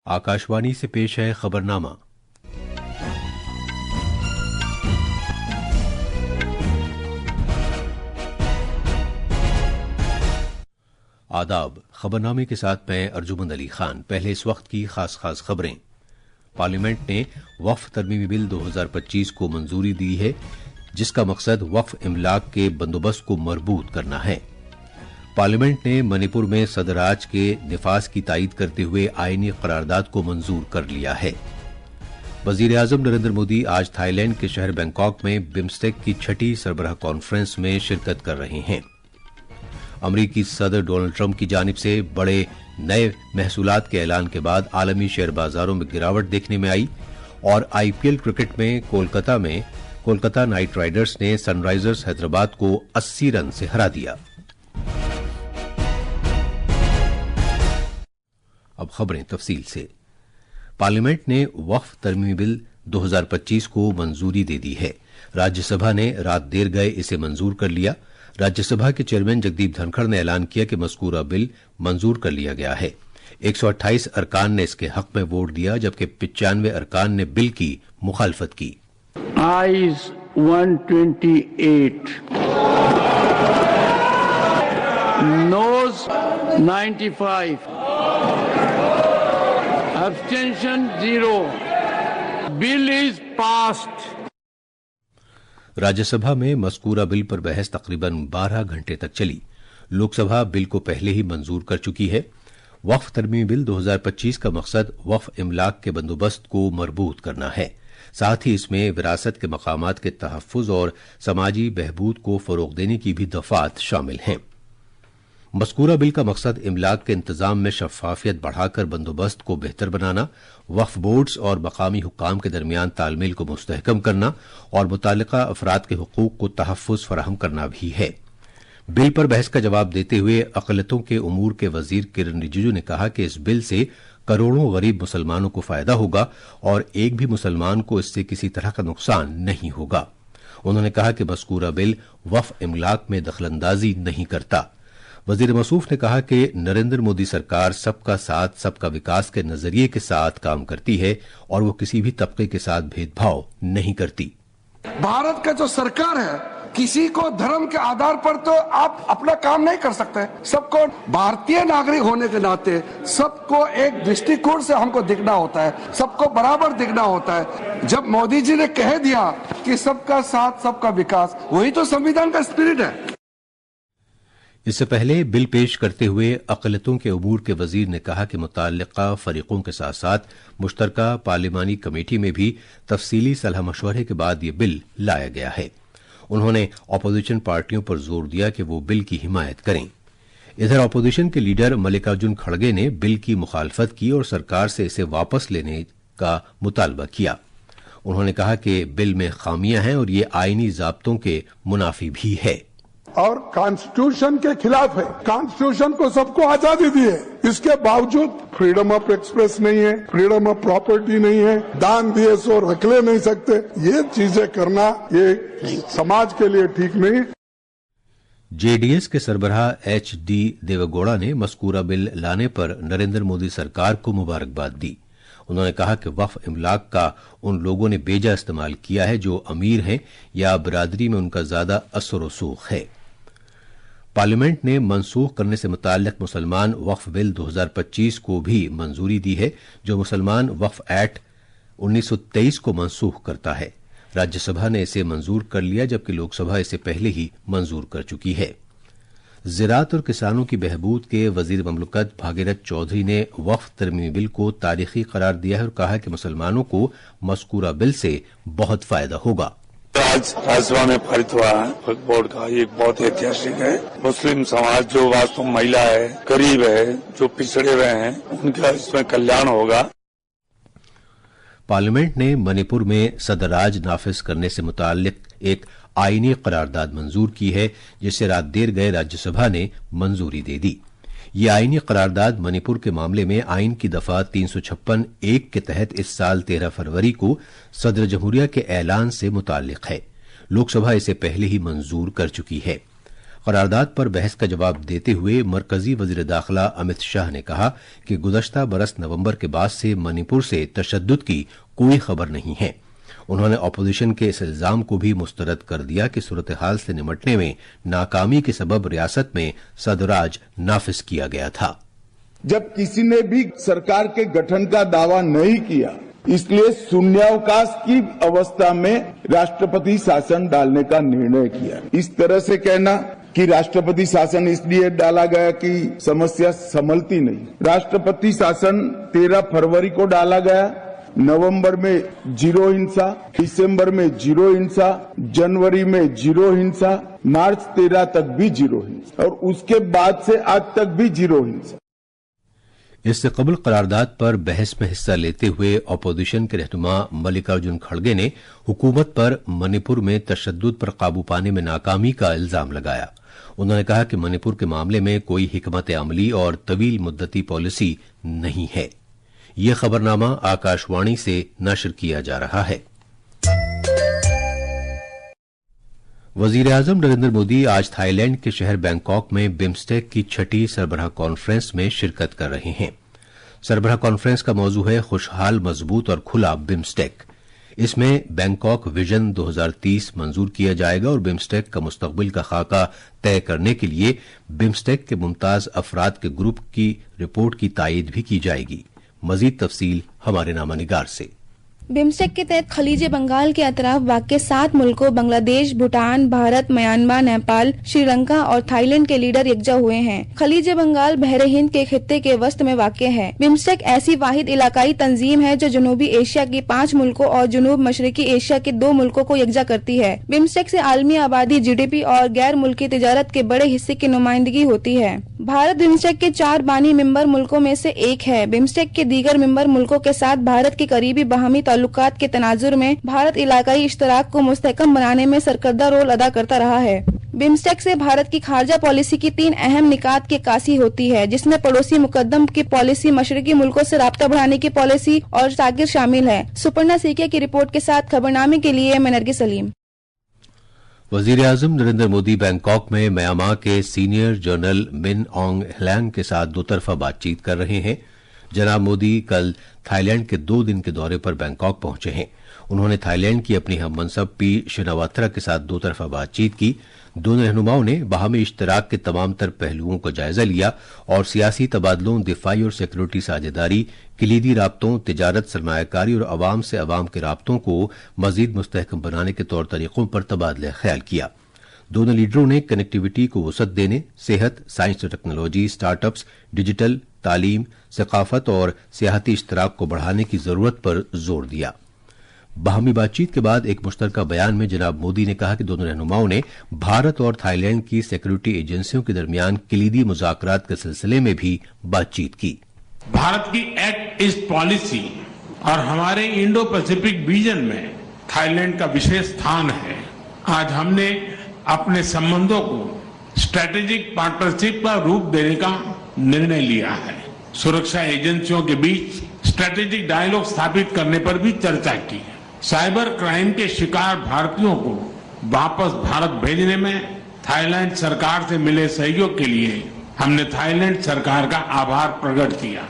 आकाशवाणी से पेश है खबरनामा। आदाब। खबरनामे के साथ मैं अर्जुमंद अली खान। पहले इस वक्त की खास खबरें। पार्लियामेंट ने वक्फ तरमीमी बिल 2025 को मंजूरी दी है, जिसका मकसद वक्फ इमलाक के बंदोबस्त को मजबूत करना है। पार्लियामेंट ने मणिपुर में सदराज के निफाज की तायीद करते हुए आईनी करारदाद को मंजूर कर लिया है। वजीर आजम नरेंद्र मोदी आज थाईलैंड के शहर बैंकॉक में बिम्स्टेक की 6ठी सरबराह कॉन्फ्रेंस में शिरकत कर रहे हैं। अमरीकी सदर डोनाल्ड ट्रंप की जानिब से बड़े नए महसूलात के ऐलान के बाद आलमी शेयर बाजारों में गिरावट देखने में आई और आईपीएल क्रिकेट में कोलकाता नाइट राइडर्स ने सनराइजर्स हैदराबाद को 80 रन से हरा दिया। अब खबरें तफसील से। पार्लियामेंट ने वक्फ तरमीमी बिल 2025 को मंजूरी दे दी है। राज्यसभा ने रात देर गए इसे मंजूर कर लिया। राज्यसभा के चेयरमैन जगदीप धनखड़ ने ऐलान किया कि मज़कूरा बिल मंजूर कर लिया गया है। 128 अरकान ने इसके हक में वोट दिया, जबकि 95 अरकान ने बिल की मुखालफत की। Ayes 128, noes 95, abstention 0। Bill is passed. Rajya Sabha में मज़कूरा बिल पर बहस तकरीबन 12 घंटे तक चली। लोकसभा बिल को पहले ही मंजूर कर चुकी है। वक्फ तरमीमी बिल 2025 का मकसद वक्फ इमलाक के बंदोबस्त को मजबूत करना है। साथ ही इसमें विरासत के मकामात के तहफ़्फ़ुज़ और समाजी बहबूद को फ़रोग़ देने की भी दफ़ात शामिल हैं। मज़कूरा बिल का मकसद इमलाक के इंतजाम में शफ़ाफ़ियत बढ़ाकर बंदोबस्त को बेहतर बनाना, वक्फ बोर्ड्स और मकामी हुक्काम के दरमियान तालमेल को मुस्तहकम करना और मुताल्लिका अफराद के हुकूक को तहफ़्फ़ुज़ फराहम करना भी है। बिल पर बहस का जवाब देते हुए अक़लियतों के उमूर के वजीर किरण रिजिजू ने कहा कि इस बिल से करोड़ों गरीब मुसलमानों को फायदा होगा और एक भी मुसलमान को इससे किसी तरह का नुकसान नहीं होगा। उन्होंने कहा कि मज़कूरा बिल वक्फ इमलाक में दखलंदाजी नहीं करता। वजीर मसूफ ने कहा कि नरेंद्र मोदी सरकार सबका साथ सबका विकास के नजरिए के साथ काम करती है और वो किसी भी तबके के साथ भेदभाव नहीं करती। भारत का जो सरकार है, किसी को धर्म के आधार पर तो आप अपना काम नहीं कर सकते। सबको भारतीय नागरिक होने के नाते सबको एक दृष्टिकोण से हमको दिखना होता है, सबको बराबर दिखना होता है। जब मोदी जी ने कह दिया कि सबका साथ सबका विकास, वही तो संविधान का स्पिरिट है। इससे पहले बिल पेश करते हुए अक़लियतों के उमूर के वजीर ने कहा कि मुताल्लिका फरीकों के साथ साथ मुश्तरका पार्लिमानी कमेटी में भी तफसीली सलाह मशवरे के बाद ये बिल लाया गया है। उन्होंने अपोजिशन पार्टियों पर जोर दिया कि वो बिल की हिमायत करें। इधर अपोजिशन के लीडर मल्लिकार्जुन खड़गे ने बिल की मुखालफत की और सरकार से इसे वापस लेने का मुतालबा किया। उन्होंने कहा कि बिल में खामियां हैं और ये आईनी ज़ाब्तों के मुनाफी भी है और कॉन्स्टिट्यूशन के खिलाफ है। कॉन्स्टिट्यूशन को सबको आजादी दी है, इसके बावजूद फ्रीडम ऑफ एक्सप्रेस नहीं है, फ्रीडम ऑफ प्रॉपर्टी नहीं है, दान दिए सो रख ले नहीं सकते। ये चीजें करना ये समाज के लिए ठीक नहीं। जेडीएस के सरबराह एचडी देवेगौड़ा ने मज़कूरा बिल लाने पर नरेंद्र मोदी सरकार को मुबारकबाद दी। उन्होंने कहा कि वक्फ इमलाक का उन लोगों ने बेजा इस्तेमाल किया है जो अमीर हैं या बिरादरी में उनका ज्यादा असर रसूख है। पार्लियामेंट ने मनसूख करने से मुताल्लिक मुसलमान वक्फ बिल 2025 को भी मंजूरी दी है, जो मुसलमान वक्फ एक्ट 1923 को मनसूख करता है। राज्यसभा ने इसे मंजूर कर लिया, जबकि लोकसभा इसे पहले ही मंजूर कर चुकी है। ज़राअत और किसानों की बहबूद के वजीर ममलकत भागीरथ चौधरी ने वक्फ तरमीमी बिल को तारीखी करार दिया है और कहा कि मुसलमानों को मज़कूरा बिल से बहुत फायदा होगा। आज राज्यसभा में पारित हुआ है वक्फ बोर्ड का, ये बहुत ऐतिहासिक है। मुस्लिम समाज जो वास्तव में महिला है, गरीब है, जो पिछड़े हुए हैं, उनका इसमें कल्याण होगा। पार्लियामेंट ने मणिपुर में सदराज नाफिज करने से मुताल्लिक एक आईनी करारदाद मंजूर की है, जिसे रात देर गए राज्यसभा ने मंजूरी दे दी। ये आईनी करारदाद मणिपुर के मामले में आइन की दफा 356(1) के तहत इस साल 13 फरवरी को सदर जमहूरिया के ऐलान से मुताल्लिक है। लोकसभा इसे पहले ही मंजूर कर चुकी है। करारदाद पर बहस का जवाब देते हुए मरकजी वजीर दाखिला अमित शाह ने कहा कि गुज़श्ता बरस नवंबर के बाद से मणिपुर से तशद्दुद की कोई खबर नहीं है। उन्होंने ऑपोजिशन के इस इल्जाम को भी मुस्तरद कर दिया कि सूरत हाल से निपटने में नाकामी के सबब रियासत में सदराज नाफिज किया गया था। जब किसी ने भी सरकार के गठन का दावा नहीं किया, इसलिए शून्यावकाश की अवस्था में राष्ट्रपति शासन डालने का निर्णय किया। इस तरह से कहना कि राष्ट्रपति शासन इसलिए डाला गया कि समस्या संभलती नहीं। राष्ट्रपति शासन 13 फरवरी को डाला गया। नवंबर में 0 हिंसा, दिसंबर में 0 हिंसा, जनवरी में 0 हिंसा, मार्च 13 तक भी 0 हिंसा और उसके बाद से आज तक भी 0 हिंसा। इससे कबल करारदाद पर बहस में हिस्सा लेते हुए ऑपोजिशन के रहनुमा मल्लिकार्जुन खड़गे ने हुकूमत पर मणिपुर में तशद्दुद पर काबू पाने में नाकामी का इल्जाम लगाया। उन्होंने कहा कि मणिपुर के मामले में कोई हिकमत अमली और तवील मुद्दती पॉलिसी नहीं है। यह खबरनामा आकाशवाणी से नशर किया जा रहा है। वजीर आजम नरेंद्र मोदी आज थाईलैंड के शहर बैंकॉक में बिम्स्टेक की 6ठी सरबराह कॉन्फ्रेंस में शिरकत कर रहे हैं। सरबराह कॉन्फ्रेंस का मौजू है खुशहाल, मजबूत और खुला बिम्स्टेक। इसमें बैंकॉक विजन 2030 मंजूर किया जाएगा और बिम्स्टेक का मुस्तकबिल का खाका तय करने के लिए बिम्स्टेक के मुमताज अफराद के ग्रुप की रिपोर्ट की तायीद भी की जाएगी। मजीद तफसील हमारे नामानिगार से। बिम्स्टेक के तहत खलीज बंगाल के अतराफ वाक़े 7 मुल्कों बांग्लादेश, भूटान, भारत, म्यांमार, नेपाल, श्रीलंका और थाईलैंड के लीडर यकजा हुए हैं। खलीज बंगाल बहरे हिंद के खित्ते के वस्त में वाक़े है। बिम्स्टेक ऐसी वाहिद इलाकाई तंजीम है जो जनूबी एशिया के 5 मुल्कों और जनूब मशरकी एशिया के 2 मुल्कों को यकजा करती है। बिम्स्टेक से आलमी आबादी, GDP और गैर मुल्की तिजारत के बड़े हिस्से की नुमाइंदगी होती है। भारत बिम्स्टेक के 4 बानी मेंबर मुल्कों में से एक है। बिम्स्टेक के दीगर मेंबर मुल्कों के साथ भारत के करीबी बाहमी ताल्लुकात के तनाजुर में भारत इलाकाई इश्तराक को मुस्तहकम बनाने में सरकर्दा रोल अदा करता रहा है। बिम्स्टेक से भारत की खारजा पॉलिसी की 3 अहम निकात की अक्कासी होती है, जिसमें पड़ोसी मुकद्दम की पॉलिसी, मशरकी मुल्कों से राब्ता बढ़ाने की पॉलिसी और सागिर शामिल है। सुपर्णा सीके की रिपोर्ट के साथ खबरनामे के लिए मैं नरगिस सलीम। वजीर आजम नरेंद्र मोदी बैंकॉक में म्यांमार के सीनियर जनरल मिन ऑन्ग ह्लैंग के साथ दोतरफा बातचीत कर रहे हैं। जनाब मोदी कल थाईलैंड के 2 दिन के दौरे पर बैंकॉक पहुंचे हैं। उन्होंने थाईलैंड की अपनी हममनसब पी शिनावात्रा के साथ दोतरफा बातचीत की। दोनों रहनुमाओं ने बाहमी इश्तराक के तमाम तर पहलुओं का जायजा लिया और सियासी तबादलों, दिफाई और सिक्योरिटी साझेदारी, कलीदी राब्तों, तिजारत, सरमायाकारी और अवाम से अवाम के राब्तों को मजीद मुस्तहकम बनाने के तौर तरीकों पर तबादला ख्याल किया। दोनों लीडरों ने कनेक्टिविटी को वसअत देने, सेहत, साइंस और टेक्नोलॉजी, स्टार्टअप्स, डिजिटल, तालीम, सकाफत और सियाहती इश्तराक को बढ़ाने की जरूरत पर जोर दिया। बाहमी बातचीत के बाद एक मुश्तरका बयान में जनाब मोदी ने कहा कि दोनों रहनुमाओं ने भारत और थाईलैंड की सिक्योरिटी एजेंसियों के दरमियान कलीदी मुज़ाकरात के सिलसिले में भी बातचीत की। भारत की एक्ट ईस्ट पॉलिसी और हमारे इंडो पैसिफिक विजन में थाईलैंड का विशेष स्थान है। आज हमने अपने संबंधों को स्ट्रेटेजिक पार्टनरशिप का रूप देने का निर्णय लिया है। सुरक्षा एजेंसियों के बीच स्ट्रेटेजिक डायलॉग स्थापित करने पर भी चर्चा की है। साइबर क्राइम के शिकार भारतीयों को वापस भारत भेजने में थाईलैंड सरकार से मिले सहयोग के लिए हमने थाईलैंड सरकार का आभार प्रकट किया।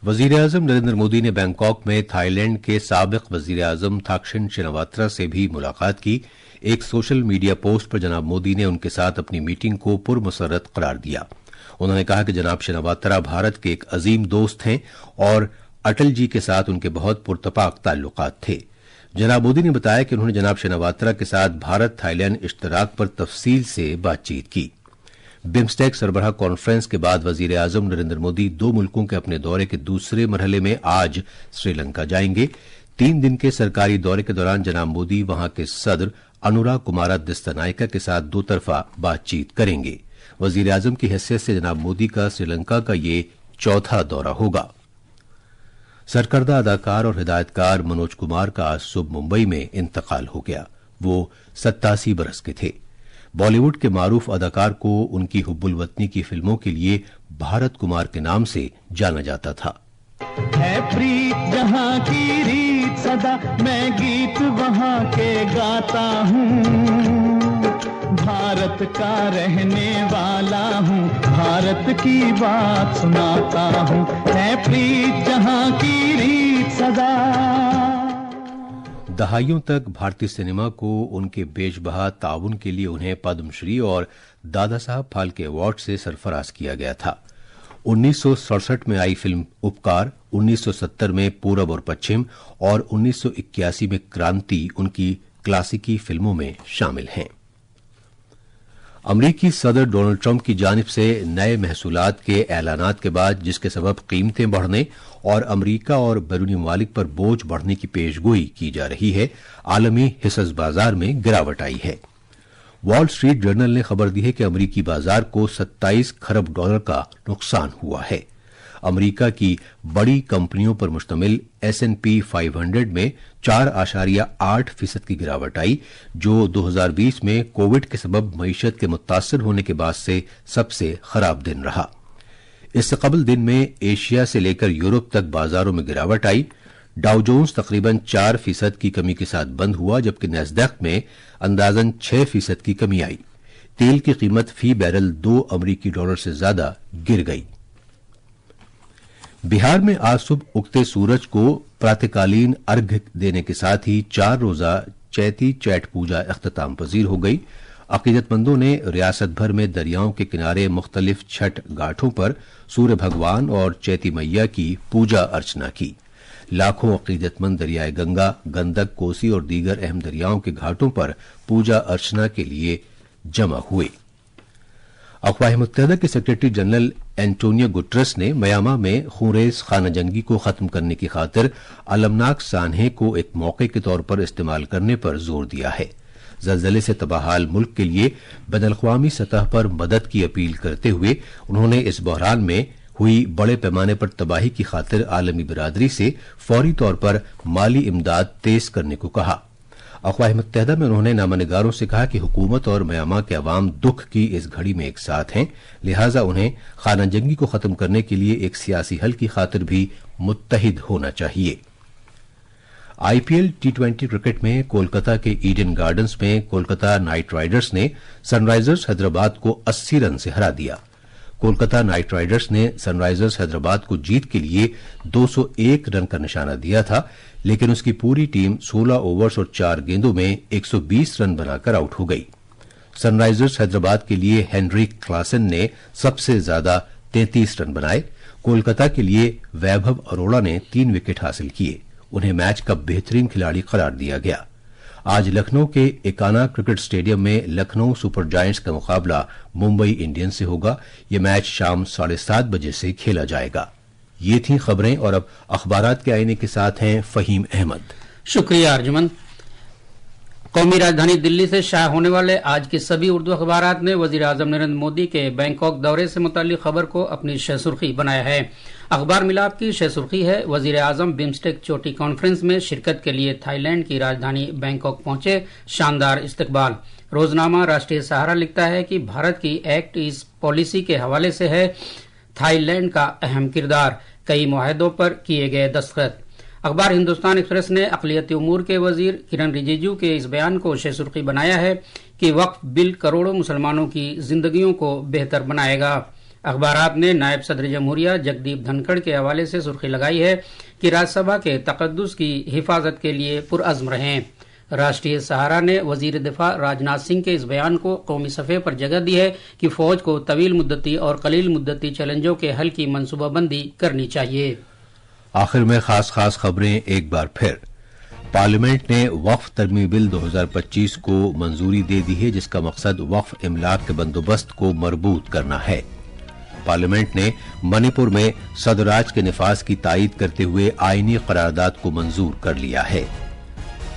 वजीर आजम नरेंद्र मोदी ने बैंकॉक में थाईलैंड के साबिक वजीर आजम थाकसिन शिनावात्रा से भी मुलाकात की। एक सोशल मीडिया पोस्ट पर जनाब मोदी ने उनके साथ अपनी मीटिंग को पुरमसरत करार दिया। उन्होंने कहा कि जनाब शिनावात्रा भारत के एक अजीम दोस्त हैं और अटल जी के साथ उनके बहुत पुरतपाक ताल्लुकात थे। जनाब मोदी ने बताया कि उन्होंने जनाब शिनावात्रा के साथ भारत थाईलैंड इश्तराक पर तफसील से बातचीत की। बिम्स्टेक सरबराह कॉन्फ्रेंस के बाद वजीर आजम नरेंद्र मोदी 2 मुल्कों के अपने दौरे के दूसरे मरहले में आज श्रीलंका जाएंगे। 3 दिन के सरकारी दौरे के दौरान जनाब मोदी वहां के सदर अनुराग कुमारा दिस्तनायका के साथ दोतरफा बातचीत करेंगे। वजीर आजम की हैसियत से जनाब मोदी का श्रीलंका का ये चौथा दौरा होगा। सरकर्दा अदाकार और हिदायतकार मनोज कुमार का आज सुबह मुंबई में इंतकाल हो गया। वो 87 बरस के थे। बॉलीवुड के मारूफ अदाकार को उनकी हुब्बुल वतनी की फिल्मों के लिए भारत कुमार के नाम से जाना जाता था। है प्रीत जहां की रीत सदा, मैं गीत वहां के गाता हूँ। भारत का रहने वाला हूँ, भारत की बात सुनाता हूँ, है प्रीत जहाँ की रीत सदा। दहाइयों तक भारतीय सिनेमा को उनके बेशबहा ताउन के लिए उन्हें पद्मश्री और दादा साहब फाल्के अवार्ड से सरफराज किया गया था। 1967 में आई फिल्म उपकार, 1970 में पूरब और पश्चिम और 1981 में क्रांति उनकी क्लासिकी फिल्मों में शामिल हैं। अमरीकी सदर डोनाल्ड ट्रंप की जानिब से नए महसूलात के ऐलानात के बाद जिसके सबब कीमतें बढ़ने और अमरीका और बैरूनी ममालिक पर बोझ बढ़ने की पेशगोई की जा रही है, आलमी हिस्सा बाजार में गिरावट आई है। वॉल स्ट्रीट जर्नल ने खबर दी है कि अमरीकी बाजार को 27 खरब डॉलर का नुकसान हुआ है। अमरीका की बड़ी कंपनियों पर मुश्तमिल S&P 500 में 4.8% की गिरावट आई, जो 2020 में कोविड के सबब मईशत के मुतासर होने के बाद से सबसे खराब दिन रहा। इससे कबल दिन में एशिया से लेकर यूरोप तक बाजारों में गिरावट आई। डाउ जोन्स तकरीबन 4% की कमी के साथ बंद हुआ, जबकि नैस्डैक में अंदाजन 6% की कमी आई। तेल की कीमत फी बैरल 2 अमरीकी डॉलर से ज्यादा गिर गई। बिहार में आज सुबह उगते सूरज को प्रातःकालीन अर्घ्य देने के साथ ही 4 रोजा चैती चैठ पूजा अख्ताम पजीर हो गई। अकीदतमंदों ने रियासत भर में दरियाओं के किनारे मुख्तलिफ छठ घाटों पर सूर्य भगवान और चैती मैया की पूजा अर्चना की। लाखों अकीदतमंद दरियाए गंगा, गंदक, कोसी और दीगर अहम दरियाओं के घाटों पर पूजा अर्चना के लिए जमा हुए। अक़वाम मुत्तहिदा के सेक्रेटरी जनरल एंटोनियो गुटरस ने म्यांमार में खूनरेज खाना जंगी को खत्म करने की खातिर अलमनाक सानहे को एक मौके के तौर पर इस्तेमाल करने पर जोर दिया है। ज़लज़ले से तबाहाल मुल्क के लिए बैनुल-अक़वामी सतह पर मदद की अपील करते हुए उन्होंने इस बहरान में हुई बड़े पैमाने पर तबाही की खातिर आलमी बिरादरी से फौरी तौर पर माली इमदाद तेज करने को कहा। अक़वाम मुत्तहिदा में उन्होंने नामानिगारों से कहा कि हुकूमत और म्यांमार के अवाम दुख की इस घड़ी में एक साथ हैं, लिहाजा उन्हें खाना जंगी को खत्म करने के लिए एक सियासी हल की खातिर भी मुत्तहिद होना चाहिए। IPL T20 क्रिकेट में कोलकाता के ईडन गार्डन्स में कोलकाता नाइट राइडर्स ने सनराइजर्स हैदराबाद को 80 रन से हरा दिया। कोलकाता नाइट राइडर्स ने सनराइजर्स हैदराबाद को जीत के लिए 201 रन का निशाना दिया था, लेकिन उसकी पूरी टीम 16 ओवर्स और 4 गेंदों में 120 रन बनाकर आउट हो गई। सनराइजर्स हैदराबाद के लिए हेनरिक क्लासन ने सबसे ज्यादा 33 रन बनाए। कोलकाता के लिए वैभव अरोड़ा ने 3 विकेट हासिल किए। उन्हें मैच का बेहतरीन खिलाड़ी करार दिया गया। आज लखनऊ के एकाना क्रिकेट स्टेडियम में लखनऊ सुपर जायंट्स का मुकाबला मुंबई इंडियंस से होगा। यह मैच शाम 7:30 बजे से खेला जाएगा। ये थी खबरें और अब अखबारात के आईने के साथ हैं फहीम अहमद। शुक्रिया अर्जुमन। कौमी राजधानी दिल्ली से शाया होने वाले आज के सभी उर्दू अखबारात ने वजीर आजम नरेंद्र मोदी के बैंकॉक दौरे से मुताल्लिक खबर को अपनी शहसुर्खी बनाया है। अखबार मिलाप की शहसुर्खी है, वजीर आजम बिम्स्टेक चोटी कॉन्फ्रेंस में शिरकत के लिए थाईलैंड की राजधानी बैंकॉक पहुंचे, शानदार इस्तकबाल। रोजनामा राष्ट्रीय सहारा लिखता है कि भारत की एक्ट ईस्ट पॉलिसी के हवाले से है थाईलैंड का अहम किरदार, कई मुआहदों पर किए गए दस्तखत। अखबार हिंदुस्तान एक्सप्रेस ने अक़लियती उमूर के वजीर किरण रिजिजू के इस बयान को शहसुर्खी बनाया है कि वक्फ बिल करोड़ों मुसलमानों की जिंदगियों को बेहतर बनाएगा। अखबारात ने नायब सदर जमहूरिया जगदीप धनखड़ के हवाले से सुर्खी लगाई है कि राज्यसभा के तकद्दुस की हिफाजत के लिए पुरअज़्म रहें। राष्ट्रीय सहारा ने वजीर दिफा राजनाथ सिंह के इस बयान को कौमी सफ़े पर जगह दी है कि फौज को तवील मुद्दती और कलील मुद्दती चैलेंजों के हल की मनसूबाबंदी करनी चाहिए। आखिर में खास खबरें एक बार फिर। पार्लियामेंट ने वक्फ तरमीमी बिल 2025 को मंजूरी दे दी है, जिसका मकसद वक्फ इमलाक के बंदोबस्त को मरबूत करना है। पार्लियामेंट ने मणिपुर में सदराज के निफाज की तायीद करते हुए आईनी करारदाद को मंजूर कर लिया है।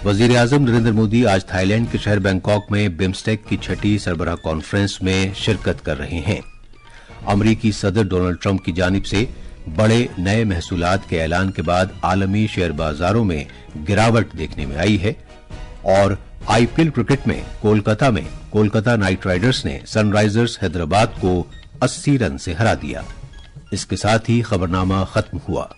वजीर आजम नरेंद्र मोदी आज थाईलैंड के शहर बैंकॉक में बिम्स्टेक की 6ठी सरबराह कॉन्फ्रेंस में शिरकत कर रहे हैं। अमरीकी सदर डोनाल्ड ट्रंप की जानिब से बड़े नए महसूलात के ऐलान के बाद आलमी शेयर बाजारों में गिरावट देखने में आई है। और IPL क्रिकेट में कोलकाता नाइट राइडर्स ने सनराइजर्स हैदराबाद को 80 रन से हरा दिया। इसके साथ ही खबरनामा खत्म हुआ।